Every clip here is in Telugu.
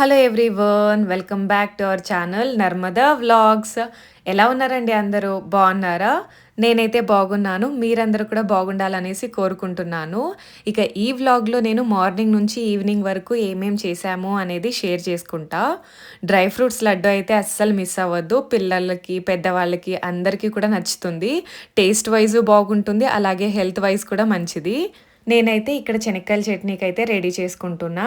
Hello everyone, welcome back to our channel Narmada vlogs. ఎలా ఉన్నారండి అందరూ? బాగున్నారా? నేనైతే బాగున్నాను. మీరందరూ కూడా బాగుండాలనేసి కోరుకుంటున్నాను. ఇక ఈ వ్లాగ్‌లో నేను మార్నింగ్ నుంచి ఈవినింగ్ వరకు ఏమేం చేశాము అనేది షేర్ చేసుకుంటా. డ్రై ఫ్రూట్స్ లడ్డు అయితే అస్సలు మిస్ అవ్వద్దు. పిల్లలకి, పెద్దవాళ్ళకి అందరికీ కూడా నచ్చుతుంది. టేస్ట్ వైస్ బాగుంటుంది. అలాగే హెల్త్ వైస్ కూడా మంచిది. నేనైతే ఇక్కడ చెనక్కాయల చట్నీకైతే రెడీ చేసుకుంటున్నా.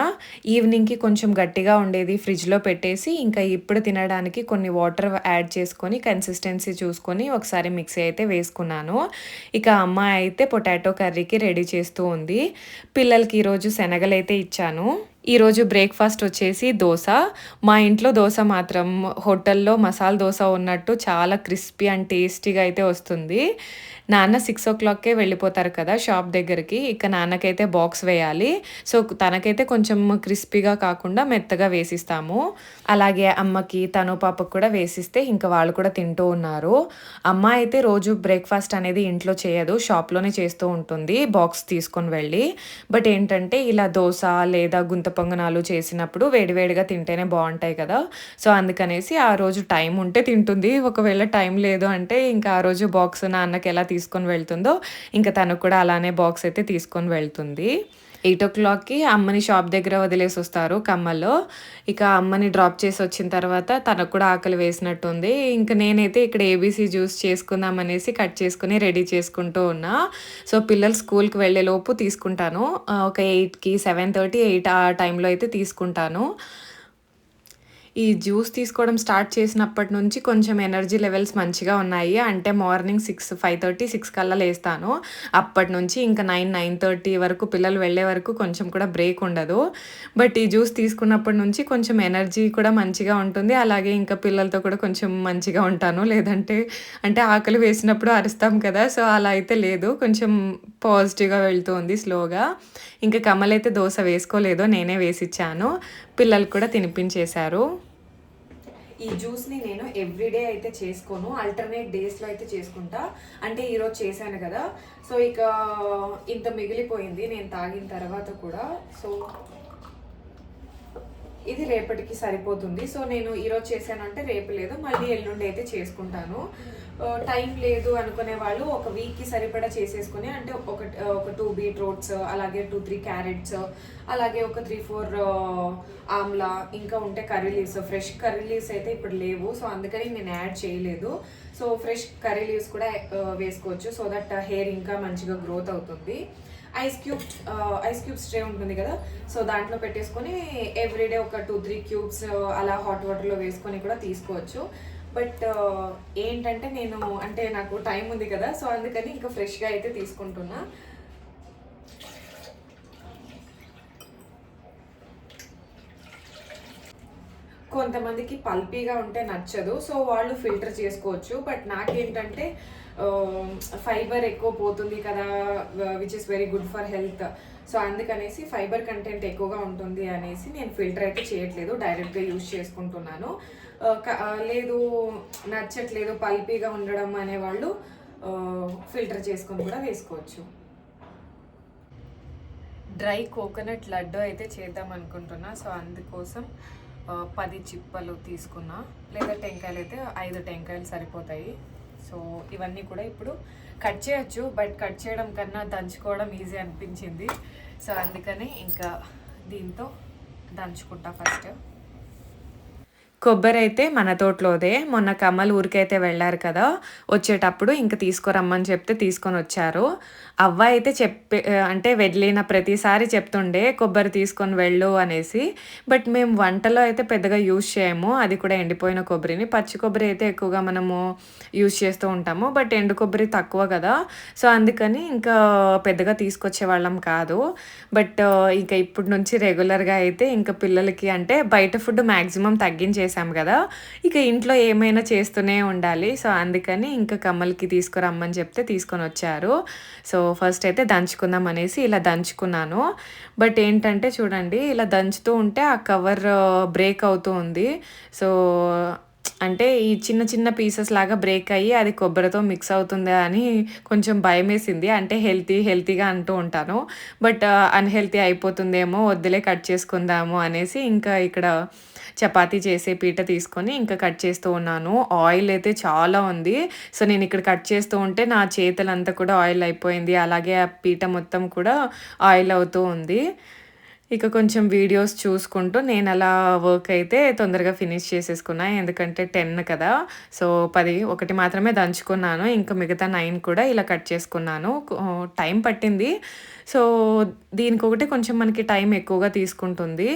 ఈవినింగ్‌కి కొంచెం గట్టిగా ఉండేది ఫ్రిడ్జ్‌లో పెట్టేసి, ఇంకా ఇప్పుడు తినడానికి కొన్ని వాటర్ యాడ్ చేసుకొని, కన్సిస్టెన్సీ చూసుకొని ఒకసారి మిక్సీ అయితే వేసుకున్నాను. ఇక అమ్మ అయితే పొటాటో కర్రీకి రెడీ చేస్తూ ఉంది. పిల్లలకి ఈరోజు శనగలైతే ఇచ్చాను. ఈరోజు బ్రేక్‌ఫాస్ట్ వచ్చేసి దోస. మా ఇంట్లో దోస మాత్రం హోటల్‌లో మసాలా దోస ఉన్నట్టు చాలా క్రిస్పీ అండ్ టేస్టీగా అయితే వస్తుంది. నాన్న 6:00కే వెళ్ళిపోతారు కదా షాప్ దగ్గరికి. ఇక నాన్నకైతే బాక్స్ వేయాలి. సో, తనకైతే కొంచెం క్రిస్పీగా కాకుండా మెత్తగా వేసిస్తాము. అలాగే అమ్మకి, తను పాపకు కూడా వేసిస్తే ఇంక వాళ్ళు కూడా తింటూ ఉన్నారు. అమ్మ అయితే రోజు బ్రేక్‌ఫాస్ట్ అనేది ఇంట్లో చేయదు. షాప్‌లోనే చేస్తూ ఉంటుంది బాక్స్ తీసుకొని వెళ్ళి. బట్ ఏంటంటే ఇలా దోస లేదా గుంత పొంగనాలు చేసినప్పుడు వేడివేడిగా తింటేనే బావుంటాయి కదా! సో, అందుకనేసి ఆ రోజు టైం ఉంటే తింటుంది. ఒకవేళ టైం లేదు అంటే ఇంకా ఆ రోజు బాక్స్ నాన్నకి ఎలా తీసుకొని వెళ్తుందో ఇంక తను కూడా అలానే బాక్స్ అయితే తీసుకొని వెళ్తుంది. 8:00కి అమ్మని షాప్ దగ్గర వదిలేసొస్తారు ఖమ్మంలో. ఇక అమ్మని డ్రాప్ చేసొచ్చిన తర్వాత తనకు కూడా ఆకలి వేసినట్టుంది. ఇంక నేనైతే ఇక్కడ ఏబీసీ జ్యూస్ చేసుకుందామనేసి కట్ చేసుకొని రెడీ చేసుకుంటూ ఉన్నా. సో, పిల్లలు స్కూల్‌కి వెళ్ళేలోపు తీసుకుంటాను. ఒక 8కి 7:30, 8 ఆ టైంలో అయితే తీసుకుంటాను. ఈ జ్యూస్ తీసుకోవడం స్టార్ట్ చేసినప్పటి నుంచి కొంచెం ఎనర్జీ లెవెల్స్ మంచిగా ఉన్నాయి. అంటే మార్నింగ్ 5:30, 6 కల్లా లేస్తాను. అప్పటినుంచి ఇంకా 9 వరకు పిల్లలు వెళ్ళే వరకు కొంచెం కూడా బ్రేక్ ఉండదు. బట్ ఈ జ్యూస్ తీసుకున్నప్పటి నుంచి కొంచెం ఎనర్జీ కూడా మంచిగా ఉంటుంది. అలాగే ఇంకా పిల్లలతో కూడా కొంచెం మంచిగా ఉంటాను. లేదంటే అంటే ఆకలి వేసినప్పుడు అరుస్తాం కదా! సో, అలా అయితే లేదు. కొంచెం పాజిటివ్‌గా వెళ్తూ ఉంది స్లోగా. ఇంకా కమలైతే దోస వేసుకోలేదు. నేనే వేసిచ్చాను. పిల్లలకి కూడా తినిపించేశారు. ఈ జ్యూస్‌ని నేను ఎవ్రీడే అయితే చేసుకోను. ఆల్టర్‌నేట్ డేస్‌లో అయితే చేసుకుంటా. అంటే ఈరోజు చేశాను గదా! సో, ఇక ఇంత మిగిలిపోయింది నేను తాగిన తర్వాత కూడా. సో, ఇది రేపటికి సరిపోతుంది. సో, నేను ఈరోజు చేశానంటే రేపు లేదు. మళ్ళీ ఎల్లుండి అయితే చేసుకుంటాను. టైం లేదు అనుకునే వాళ్ళు ఒక వీక్‌కి సరిపడా చేసేసుకొని అంటే ఒక 2 బీట్రూట్స్, అలాగే 2, 3 క్యారెట్స్, అలాగే ఒక 3, 4 ఆమ్లా, ఇంకా ఉంటే curry leaves. Fresh curry leaves అయితే ఇప్పుడు లేవు. సో, అందుకని నేను యాడ్ చేయలేదు. సో, ఫ్రెష్ కర్రీ లీవ్స్ కూడా వేసుకోవచ్చు. సో దట్ హెయిర్ ఇంకా మంచిగా గ్రోత్ అవుతుంది. ఐస్ క్యూబ్స్ ట్రే ఉంటుంది కదా! సో, దాంట్లో పెట్టేసుకొని ఎవ్రీడే ఒక 2, 3 క్యూబ్స్ అలా హాట్ వాటర్‌లో వేసుకొని కూడా తీసుకోవచ్చు. బట్ ఏంటంటే నేను అంటే నాకు టైం ఉంది కదా! సో, అందుకని ఇంకా ఫ్రెష్‌గా అయితే తీసుకుంటున్నా. కొంతమందికి పల్పీగా ఉంటే నచ్చదు. సో, వాళ్ళు ఫిల్టర్ చేసుకోవచ్చు. బట్ నాకేంటంటే ఫైబర్ ఎక్కువ పోతుంది కదా! Which is very good for health. So, అందుకనేసి ఫైబర్ కంటెంట్ ఎక్కువగా ఉంటుంది అనేసి నేను ఫిల్టర్ అయితే చేయట్లేదు. డైరెక్ట్‌గా యూజ్ చేసుకుంటున్నాను. లేదు నచ్చట్లేదు పల్పీగా ఉండడం అనేవాళ్ళు ఫిల్టర్ చేసుకొని కూడా వేసుకోవచ్చు. డ్రై కోకోనట్ లడ్డు అయితే చేద్దాం అనుకుంటున్నా. సో, అందుకోసం 10 చిప్పలు తీసుకున్నా. లేదా టెంకాయలు అయితే 5 టెంకాయలు సరిపోతాయి. సో, ఇవన్నీ కూడా ఇప్పుడు కట్ చేయొచ్చు. బట్ కట్ చేయడం కన్నా దంచుకోవడం ఈజీ అనిపించింది. సో, అందుకని ఇంకా దీంతో దంచుకుంటా ఫస్ట్. కొబ్బరైతే మన తోటలోదే. మొన్న కమ్మలు ఊరికైతే వెళ్లారు కదా! వచ్చేటప్పుడు ఇంక తీసుకురమ్మని చెప్తే తీసుకొనొచ్చారు. అవ్వ అయితే అంటే వెళ్ళిన ప్రతిసారి చెప్తుండే కొబ్బరి తీసుకొని వెళ్ళు అనేసి. బట్ మేము వంటలో అయితే పెద్దగా యూజ్ చేయము. అది కూడా ఎండిపోయిన కొబ్బరిని. పచ్చి కొబ్బరి అయితే ఎక్కువగా మనము యూజ్ చేస్తూ ఉంటాము. బట్ ఎండు కొబ్బరి తక్కువ కదా! సో, అందుకని ఇంకా పెద్దగా తీసుకొచ్చేవాళ్ళం కాదు. బట్ ఇంక ఇప్పటి నుంచి రెగ్యులర్‌గా అయితే ఇంక పిల్లలకి అంటే బయట ఫుడ్ మాక్సిమం తగ్గించేసాం కదా! ఇక ఇంట్లో ఏమైనా చేస్తూనే ఉండాలి. సో, అందుకని ఇంక కమ్మలకి తీసుకురమ్మని చెప్తే తీసుకొనొచ్చారు. సో, ఫస్ట్ అయితే దంచుకుందాం అనేసి ఇలా దంచుకున్నాను. బట్ ఏంటంటే చూడండి ఇలా దంచుతూ ఉంటే ఆ కవర్ బ్రేక్ అవుతూ ఉంది. సో, అంటే ఈ చిన్న చిన్న పీసెస్ లాగా బ్రేక్ అయ్యి అది కొబ్బరితో మిక్స్ అవుతుందా అని కొంచెం భయమేసింది. అంటే హెల్తీగా అంటూ ఉంటాను. బట్ అన్‌హెల్తీ అయిపోతుందేమో వద్దులే కట్ చేసుకుందాము అనేసి ఇంకా ఇక్కడ చపాతీ చేసే పీట తీసుకొని ఇంకా కట్ చేస్తూ ఉన్నాను. ఆయిల్ అయితే చాలా ఉంది. సో, నేనిక్కడ కట్ చేస్తూ ఉంటే నా చేతులంతా కూడా ఆయిల్ అయిపోయింది. అలాగే ఆ పీట మొత్తం కూడా ఆయిల్ అవుతూ ఉంది. ఇక కొంచెం వీడియోస్ చూసుకుంటూ నేనలా వర్క్ అయితే తొందరగా ఫినిష్ చేసేసుకున్నా. ఎందుకంటే 10 కదా! సో, 10 మాత్రమే దంచుకున్నాను. ఇంకా మిగతా 9 కూడా ఇలా కట్ చేసుకున్నాను. టైం పట్టింది. సో, దీనికొకటి కొంచెం మనకి టైం ఎక్కువగా తీసుకుంటుంది.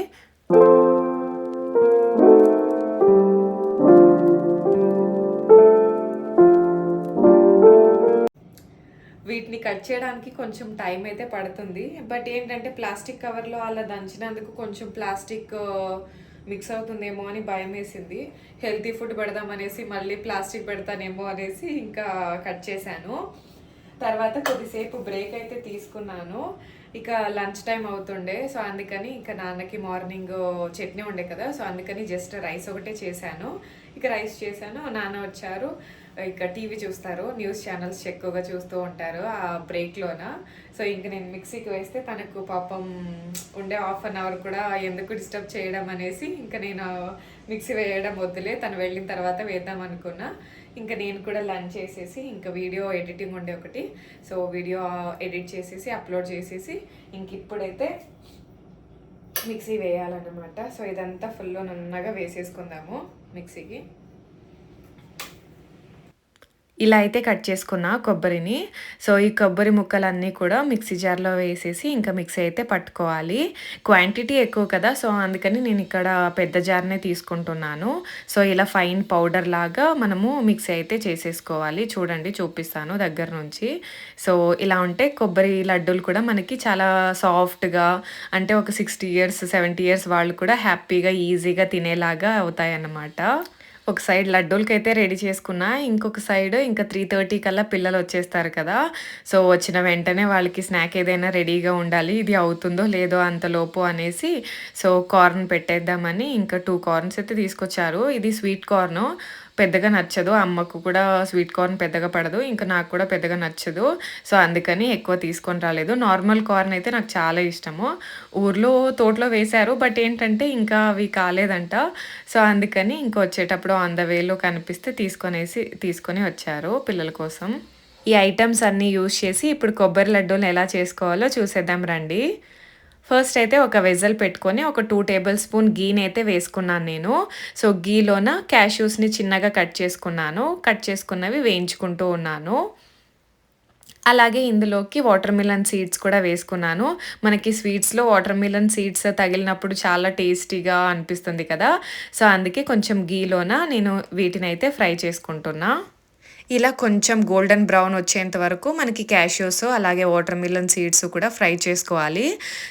వీటిని కట్ చేయడానికి కొంచెం టైం అయితే పడుతుంది. బట్ ఏంటంటే ప్లాస్టిక్ కవర్‌లో అలా దంచినందుకు కొంచెం ప్లాస్టిక్ మిక్స్ అవుతుందేమో అని భయమేసింది. హెల్తీ ఫుడ్ పెడదామనేసి మళ్ళీ ప్లాస్టిక్ పెడతానేమో అనేసి ఇంకా కట్ చేశాను. తర్వాత కొద్దిసేపు బ్రేక్ అయితే తీసుకున్నాను. ఇక లంచ్ టైమ్ అవుతుండే. సో, అందుకని ఇక నాన్నకి మార్నింగ్ చట్నీ ఉండే కదా! సో, అందుకని జస్ట్ రైస్ ఒకటే చేశాను. ఇక రైస్ చేశాను. నాన్న వచ్చారు. ఇక టీవీ చూస్తారు. న్యూస్ ఛానల్స్ ఎక్కువగా చూస్తూ ఉంటారు ఆ బ్రేక్‌లోన. సో, ఇంక నేను మిక్సీకి వేస్తే తనకు పాపం ఉండే హాఫ్ అన్ అవర్ కూడా ఎందుకు డిస్టర్బ్ చేయడం అనేసి ఇంక నేను మిక్సీ వేయడం వద్దులే తను వెళ్ళిన తర్వాత వేద్దాం అనుకున్నా. ఇంక నేను కూడా లంచ్ చేసేసి ఇంక వీడియో ఎడిటింగ్ ఉండే ఒకటి. సో, వీడియో ఎడిట్ చేసేసి అప్లోడ్ చేసేసి ఇంకిప్పుడైతే మిక్సీ వేయాలన్నమాట. సో, ఇదంతా ఫుల్లు నున్నగా వేసేసుకుందాము మిక్సీకి. ఇలా అయితే కట్ చేసుకున్న కొబ్బరిని. సో, ఈ కొబ్బరి ముక్కలన్నీ కూడా మిక్సీ జార్‌లో వేసేసి ఇంకా మిక్సీ అయితే పట్టుకోవాలి. క్వాంటిటీ ఎక్కువ కదా! సో, అందుకని నేనిక్కడ పెద్ద జార్‌నే తీసుకుంటున్నాను. సో, ఇలా ఫైన్ పౌడర్ లాగా మనము మిక్సీ అయితే చేసేసుకోవాలి. చూడండి చూపిస్తాను దగ్గర నుంచి. సో, ఇలా ఉంటే కొబ్బరి లడ్డూలు కూడా మనకి చాలా సాఫ్ట్‌గా అంటే ఒక 60 ఇయర్స్, 70 ఇయర్స్ వాళ్ళు కూడా హ్యాపీగా, ఈజీగా తినేలాగా అవుతాయన్నమాట. ఒక సైడ్ లడ్డూలకైతే రెడీ చేసుకున్నా. ఇంకొక సైడ్ ఇంకా 3:30 కల్లా పిల్లలొచ్చేస్తారు కదా! సో, వచ్చిన వెంటనే వాళ్ళకి స్నాక్ ఏదైనా రెడీగా ఉండాలి. ఇది అవుతుందో లేదో అంతలోపు అనేసి సో, కార్న్ పెట్టేద్దామని ఇంకా 2 కార్న్స్ అయితే తీసుకొచ్చారు. ఇది స్వీట్ కార్ను. పెద్దగా నచ్చదు. అమ్మకు కూడా స్వీట్ కార్న్ పెద్దగా పడదు. ఇంకా నాకు కూడా పెద్దగా నచ్చదు. సో, అందుకని ఎక్కువ తీసుకొని రాలేదు. నార్మల్ కార్న్ అయితే నాకు చాలా ఇష్టము. ఊర్లో తోటలో వేశారు. బట్ ఏంటంటే ఇంకా అవి కాలేదంట. సో, అందుకని ఇంక వచ్చేటప్పుడు ఆన్ ద వేలో కనిపిస్తే తీసుకొని వచ్చారు పిల్లల కోసం. ఈ ఐటెమ్స్ అన్నీ యూజ్ చేసి ఇప్పుడు కొబ్బరి లడ్డూలు ఎలా చేసుకోవాలో చూసేద్దాం రండి. ఫస్ట్ అయితే ఒక వెజల్ పెట్టుకొని ఒక 2 టేబుల్ స్పూన్ గీనైతే వేసుకున్నాను నేను. సో, గీలోన క్యాష్యూస్‌ని చిన్నగా కట్ చేసుకున్నాను. కట్ చేసుకున్నవి వేయించుకుంటూ ఉన్నాను. అలాగే ఇందులోకి వాటర్ మిలన్ సీడ్స్ కూడా వేసుకున్నాను. మనకి స్వీట్స్‌లో వాటర్ మిలన్ సీడ్స్ తగిలినప్పుడు చాలా టేస్టీగా అనిపిస్తుంది కదా! సో, అందుకే కొంచెం గీలోన నేను వీటినైతే ఫ్రై చేసుకుంటున్నా. ఇలా కొంచెం గోల్డెన్ బ్రౌన్ వచ్చేంత వరకు మనకి క్యాష్యూస్ అలాగే వాటర్ మిలన్ సీడ్స్ కూడా ఫ్రై చేసుకోవాలి.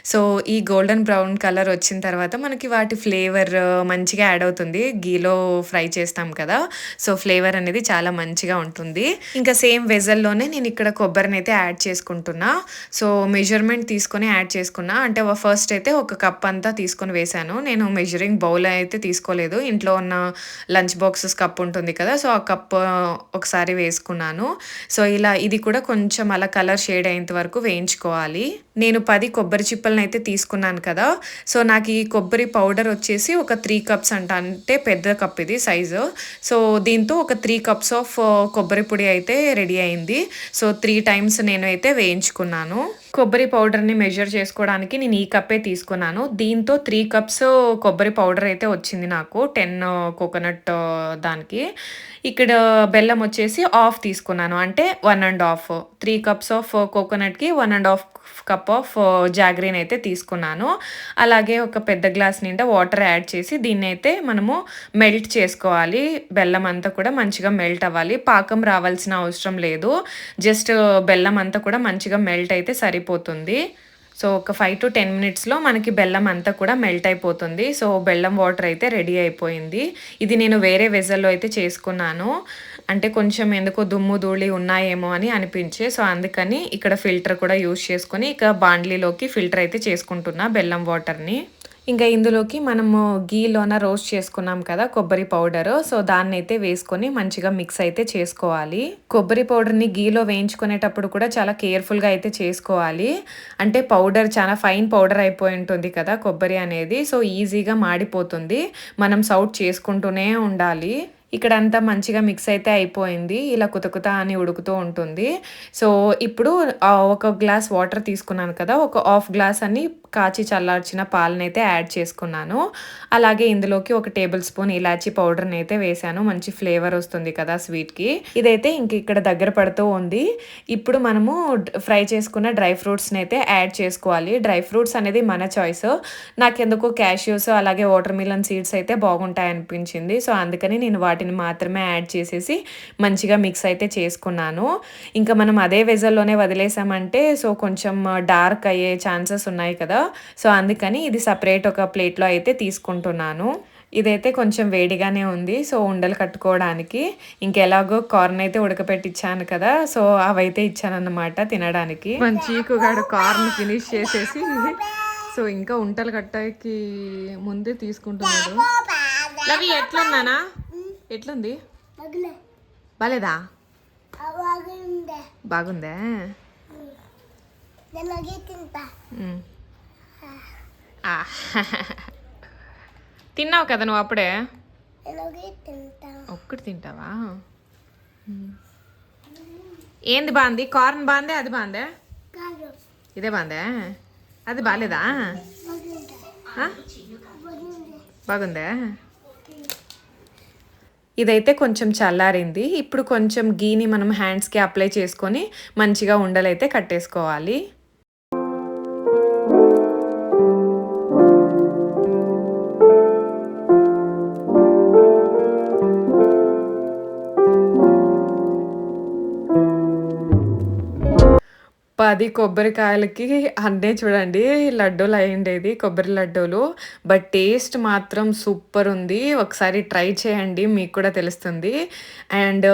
సో, ఈ గోల్డెన్ బ్రౌన్ కలర్ వచ్చిన తర్వాత మనకి వాటి ఫ్లేవర్ మంచిగా యాడ్ అవుతుంది. గీలో ఫ్రై చేస్తాం కదా! సో, ఫ్లేవర్ అనేది చాలా మంచిగా ఉంటుంది. ఇంకా సేమ్ వెజల్‌లోనే నేను ఇక్కడ కొబ్బరినైతే యాడ్ చేసుకుంటున్నా. సో, మెజర్‌మెంట్ తీసుకొని యాడ్ చేసుకున్నా. అంటే ఫస్ట్ అయితే ఒక కప్ అంతా తీసుకొని వేశాను. నేను మెజరింగ్ బౌల్ అయితే తీసుకోలేదు. ఇంట్లో ఉన్న లంచ్ బాక్సెస్ కప్ ఉంటుంది కదా! సో, ఆ కప్ ఒకసారి వేసుకున్నాను. సో, ఇది కూడా కొంచెం అలా కలర్ షేడ్ అయ్యేంత వరకు వేయించుకోవాలి. నేను 10 కొబ్బరి చిప్పలనైతే తీసుకున్నాను కదా! సో, నాకు ఈ కొబ్బరి పౌడర్ వచ్చేసి ఒక 3 కప్స్ అంట. అంటే పెద్ద కప్ ఇది సైజు. సో, దీంతో ఒక 3 కప్స్ ఆఫ్ కొబ్బరి పొడి అయితే రెడీ అయింది. సో, 3 టైమ్స్ నేనైతే వేయించుకున్నాను. కొబ్బరి పౌడర్‌ని మెజర్ చేసుకోవడానికి నేను ఈ కప్పే తీసుకున్నాను. దీంతో 3 కప్స్ కొబ్బరి పౌడర్ అయితే వచ్చింది నాకు. 10 కోకోనట్ దానికి. ఇక్కడ బెల్లం వచ్చేసి హాఫ్ తీసుకున్నాను. అంటే 1 ½ 3 కప్స్ ఆఫ్ కోకోనట్‌కి 1 ½ కప్ ఆఫ్ జాగరీని అయితే తీసుకున్నాను. అలాగే ఒక పెద్ద గ్లాస్ నిండా వాటర్ యాడ్ చేసి దీన్నైతే మనము మెల్ట్ చేసుకోవాలి. బెల్లం అంతా కూడా మంచిగా మెల్ట్ అవ్వాలి. పాకం రావాల్సిన అవసరం లేదు. జస్ట్ బెల్లం అంతా కూడా మంచిగా మెల్ట్ అయితే సరిపోతుంది. సో, ఒక 5-10 మినిట్స్‌లో మనకి బెల్లం అంతా కూడా మెల్ట్ అయిపోతుంది. సో, బెల్లం వాటర్ అయితే రెడీ అయిపోయింది. ఇది నేను వేరే వెసల్‌లో అయితే చేసుకున్నాను. అంటే కొంచెం ఎందుకో దుమ్ము, ధూళి ఉన్నాయేమో అని అనిపించే. సో, అందుకని ఇక్కడ ఫిల్టర్ కూడా యూజ్ చేసుకొని ఇక బాండ్లీలోకి ఫిల్టర్ అయితే చేసుకుంటున్నా బెల్లం వాటర్‌ని. ఇంకా ఇందులోకి మనము గీలోన రోస్ట్ చేసుకున్నాం కదా కొబ్బరి పౌడరు. సో దాన్నైతే వేసుకొని మంచిగా మిక్స్ అయితే చేసుకోవాలి. కొబ్బరి పౌడర్‌ని గీలో వేయించుకునేటప్పుడు కూడా చాలా కేర్‌ఫుల్‌గా అయితే చేసుకోవాలి. అంటే పౌడర్ చాలా ఫైన్ పౌడర్ అయిపోయి ఉంటుంది కదా కొబ్బరి అనేది. సో ఈజీగా మాడిపోతుంది. మనం సౌట్ చేసుకుంటూనే ఉండాలి. ఇక్కడంతా మంచిగా మిక్స్ అయితే అయిపోయింది. ఇలా కుతకుత అని ఉడుకుతూ ఉంటుంది. సో ఇప్పుడు ఒక గ్లాస్ వాటర్ తీసుకున్నాను కదా! ఒక హాఫ్ గ్లాస్ అని కాచి చల్లార్చిన పాలనైతే యాడ్ చేసుకున్నాను. అలాగే ఇందులోకి ఒక టేబుల్ స్పూన్ ఇలాచీ పౌడర్‌నైతే వేశాను. మంచి ఫ్లేవర్ వస్తుంది కదా స్వీట్‌కి. ఇదైతే ఇంక ఇక్కడ దగ్గర పడుతూ ఉంది. ఇప్పుడు మనము ఫ్రై చేసుకున్న డ్రై ఫ్రూట్స్‌నైతే యాడ్ చేసుకోవాలి. డ్రై ఫ్రూట్స్ అనేది మన చాయిస్. నాకెందుకో క్యాష్యూస్ అలాగే వాటర్ మిలన్ సీడ్స్ అయితే బాగుంటాయి అనిపించింది. సో అందుకని నేను వాటిని మాత్రమే యాడ్ చేసేసి మంచిగా మిక్స్ అయితే చేసుకున్నాను. ఇంకా మనం అదే వెజల్‌లోనే వదిలేసామంటే సో కొంచెం డార్క్ అయ్యే ఛాన్సెస్ ఉన్నాయి కదా! సో అందుకని ఇది సెపరేట్ ఒక ప్లేట్‌లో అయితే తీసుకుంటున్నాను. ఇదైతే కొంచెం వేడిగానే ఉంది. సో ఉండలు కట్టుకోవడానికి. ఇంకెలాగో కార్న్ అయితే ఉడకపెట్టిచ్చాను కదా! సో అవైతే ఇచ్చానన్నమాట తినడానికి. మన చీకుగాడు కార్న్ ఫినిష్ చేసేసి సో ఇంకా ఉంటలు కట్టకి ముందే తీసుకుంటున్నాడు. లవి ఎట్లున్నానా? ఎట్లుంది? బాలేదా? బాగుందా? తిన్నావు కదా నువ్వు అప్పుడే. ఒక్కటి తింటావా? ఏంది బాంది? కార్న్ బాందే అది బాందే? ఇదే బాందే? అది బాలేదా? బాగుందా? ఇదైతే కొంచెం చల్లారింది. ఇప్పుడు కొంచెం గీని మనం హ్యాండ్స్‌కి అప్లై చేసుకొని మంచిగా ఉండలైతే కట్టేసుకోవాలి. అది కొబ్బరికాయలకి అన్నీ చూడండి లడ్డూలు అయ్యుండేది. కొబ్బరి లడ్డూలు. బట్ టేస్ట్ మాత్రం సూపర్ ఉంది. ఒకసారి ట్రై చేయండి. మీకు కూడా తెలుస్తుంది. అండ్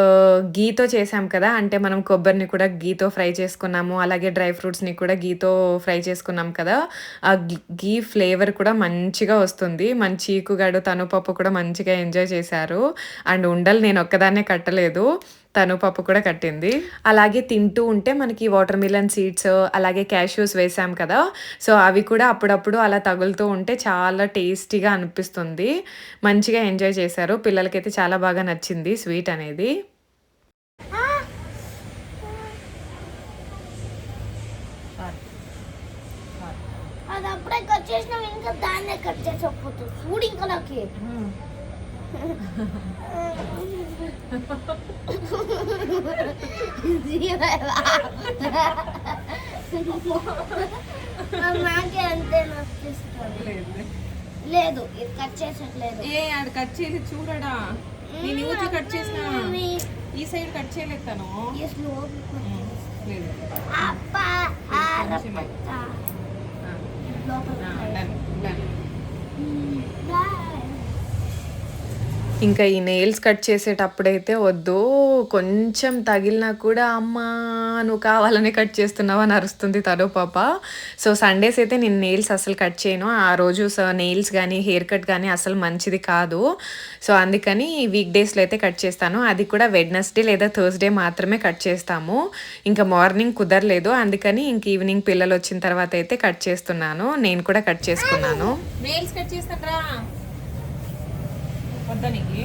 గీతో చేసాం కదా! అంటే మనం కొబ్బరిని కూడా గీతో ఫ్రై చేసుకున్నాము. అలాగే డ్రై ఫ్రూట్స్‌ని కూడా గీతో ఫ్రై చేసుకున్నాం కదా! ఆ గీ ఫ్లేవర్ కూడా మంచిగా వస్తుంది. మన చీకుగాడు, తనుపప్పు కూడా మంచిగా ఎంజాయ్ చేశారు. అండ్ ఉండలు నేను ఒక్కదాన్నే కట్టలేదు. తను పప్పు కూడా కట్టింది. అలాగే తింటూ ఉంటే మనకి వాటర్ మిలన్ సీడ్స్ అలాగే క్యాష్యూస్ వేసాం కదా! సో అవి కూడా అప్పుడప్పుడు అలా తగులుతూ ఉంటే చాలా టేస్టీగా అనిపిస్తుంది. మంచిగా ఎంజాయ్ చేశారు. పిల్లలకైతే చాలా బాగా నచ్చింది స్వీట్ అనేది. అది అప్పుడే కట్ చేసినాం ఇంకా దాన్నే కట్ చేసకపోతుంది చూడు ఇంకా నాకి నాకే అంతే లేదు ఇది కట్ చేసట్లేదు. ఏ అది కట్ చేసి చూడడా నేను యూజ్ కట్ చేసిన ఈ సైడ్ కట్ చేయలేస్తాను. ఇంకా ఈ నెయిల్స్ కట్ చేసేటప్పుడైతే వద్దు కొంచెం తగిలినా కూడా అమ్మ నువ్వు కావాలని కట్ చేస్తున్నావు అని అరుస్తుంది తను పాప. సో సండేస్ అయితే నేను నెయిల్స్ అసలు కట్ చేయను. ఆ రోజు నెయిల్స్ కానీ హెయిర్ కట్ కానీ అసలు మంచిది కాదు. సో అందుకని వీక్ డేస్లో అయితే కట్ చేస్తాను. అది కూడా వెడ్నెస్డే లేదా థర్స్డే మాత్రమే కట్ చేస్తాము. ఇంకా మార్నింగ్ కుదరలేదు. అందుకని ఇంక ఈవినింగ్ పిల్లలు వచ్చిన తర్వాత అయితే కట్ చేస్తున్నాను. నేను కూడా కట్ చేసుకున్నాను. నెయిల్స్ కట్ చేస్తారా వద్దనికి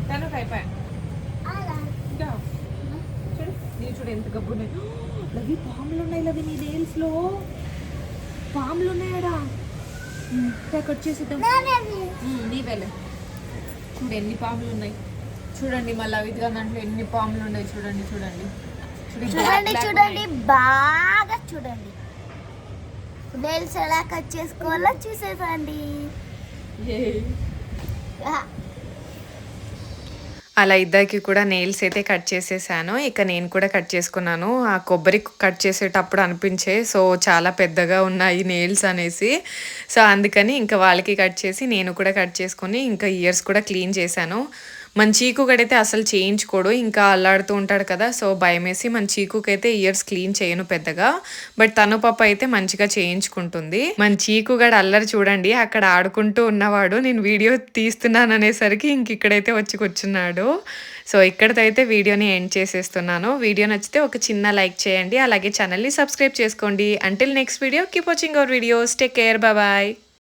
తను అయిపోయా చూడు నీ చూడు ఎంత గబ్బున్నాయి. లవి పాములు ఉన్నాయి. లవి నీ నెయిల్స్లో పాములు ఉన్నాయడా? కట్ చేసేద్దాం. నీ వెళ్ళే చూడు ఎన్ని పాములు ఉన్నాయి చూడండి. మళ్ళీ అవిదిగా దాంట్లో ఎన్ని పాములు ఉన్నాయి చూడండి. చూడండి చూడండి చూడండి బాగా చూడండి. నెయిల్స్ ఎలా కట్ చేసుకోవాలో చూసేసండి. అలా ఇద్దరికి కూడా నెయిల్స్ అయితే కట్ చేసేసాను. ఇక నేను కూడా కట్ చేసుకున్నాను. ఆ కొబ్బరి కట్ చేసేటప్పుడు అనిపించే సో చాలా పెద్దగా ఉన్నాయి నెయిల్స్ అనేసి. సో అందుకని ఇంకా వాళ్ళకి కట్ చేసి నేను కూడా కట్ చేసుకొని ఇంకా ఇయర్స్ కూడా క్లీన్ చేశాను. మన చీకుగడైతే అసలు చేయించుకోడు, ఇంకా అల్లాడుతూ ఉంటాడు కదా, సో భయమేసి మన చీకుకైతే ఇయర్స్ క్లీన్ చేయను పెద్దగా. బట్ తను పాప అయితే మంచిగా చేయించుకుంటుంది. మన చీకుగడ అల్లరి చూడండి, అక్కడ ఆడుకుంటూ ఉన్నవాడు నేను వీడియో తీస్తున్నాను అనేసరికి ఇంక ఇక్కడైతే వచ్చి కూర్చున్నాడు. సో ఇక్కడితో అయితే వీడియోని ఎండ్ చేసేస్తున్నాను. వీడియో నచ్చితే ఒక చిన్న లైక్ చేయండి, అలాగే ఛానల్ని సబ్స్క్రైబ్ చేసుకోండి. Until next video, keep watching our videos, take care, bye.